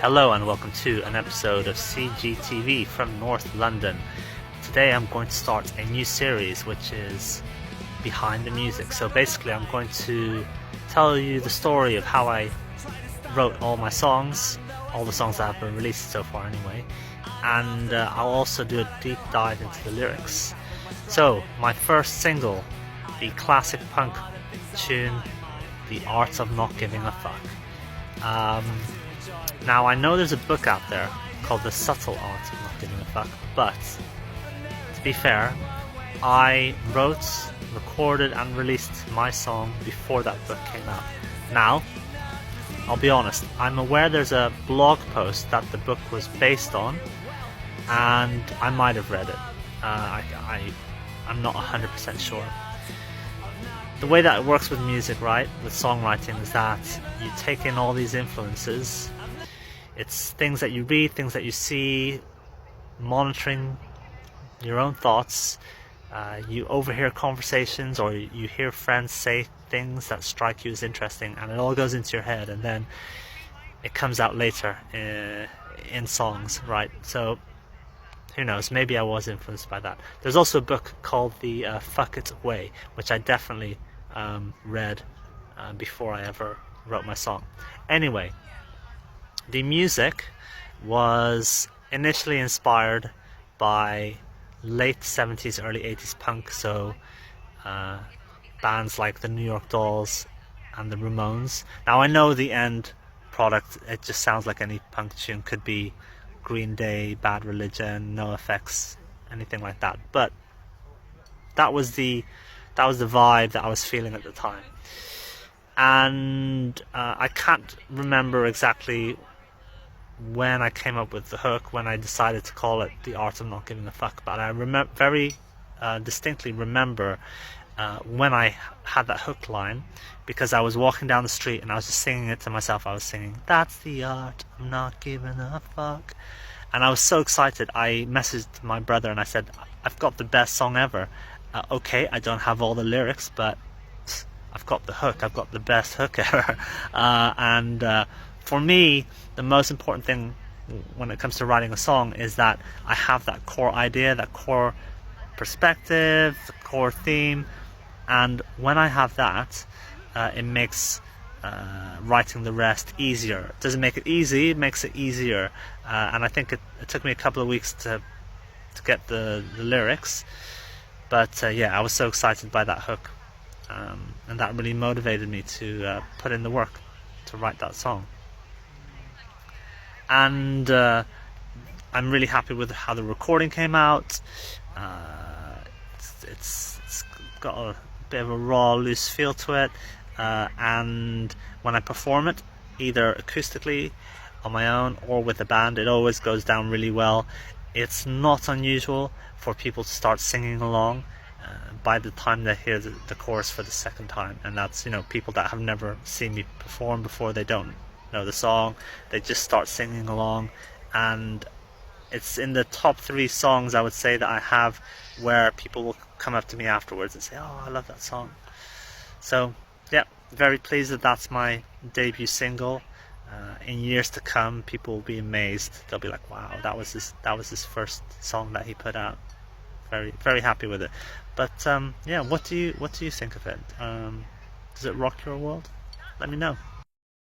Hello and welcome to an episode of CGTV from North London. Today I'm going to start a new series which is Behind the Music. So basically I'm going to tell you the story of how I wrote all my songs, all the songs that have been released so far anyway, and I'll also do a deep dive into the lyrics. So my first single, the classic punk tune, The Art of Not Giving a Fuck. Now I know there's a book out there called The Subtle Art of Not Giving a Fuck, but to be fair, I wrote, recorded and released my song before that book came out. Now, I'll be honest, I'm aware there's a blog post that the book was based on, and I might have read it. I'm not 100% sure. The way that it works with music, right, with songwriting, is that you take in all these influences. It's things that you read, things that you see, monitoring your own thoughts. You overhear conversations or you hear friends say things that strike you as interesting, and it all goes into your head, and then it comes out later in songs, right? So who knows, maybe I was influenced by that. There's also a book called The Fuck It Way, which I definitely read before I ever wrote my song. Anyway, the music was initially inspired by late 70s, early 80s punk, so bands like the New York Dolls and the Ramones. Now I know the end product, it just sounds like any punk tune, could be Green Day, Bad Religion, NoFX, anything like that, but that was the vibe that I was feeling at the time. And I can't remember exactly when I came up with the hook, when I decided to call it The Art of Not Giving a Fuck, but I very distinctly remember when I had that hook line, because I was walking down the street and I was just singing it to myself. I was singing, "That's the art of not giving a fuck," and I was so excited. I messaged my brother and I said, "I've got the best song ever. Okay, I don't have all the lyrics, but I've got the hook. I've got the best hook ever." For me, the most important thing when it comes to writing a song is that I have that core idea, that core perspective, the core theme, and when I have that, it makes writing the rest easier. It doesn't make it easy, it makes it easier. And I think it took me a couple of weeks to get the lyrics, but yeah, I was so excited by that hook, and that really motivated me to put in the work to write that song. And I'm really happy with how the recording came out. It's got a bit of a raw, loose feel to it, and when I perform it, either acoustically on my own or with a band, it always goes down really well. It's not unusual for people to start singing along by the time they hear the chorus for the second time, and that's, people that have never seen me perform before. They don't know the song, they just start singing along, and it's in the top 3 songs I would say that I have where people will come up to me afterwards and say, "Oh, I love that song." So yeah, very pleased that that's my debut single. In years to come, people will be amazed. They'll be like, "Wow, that was his first song that he put out." Very, very happy with it. But yeah, what do you think of it? Does it rock your world? Let me know.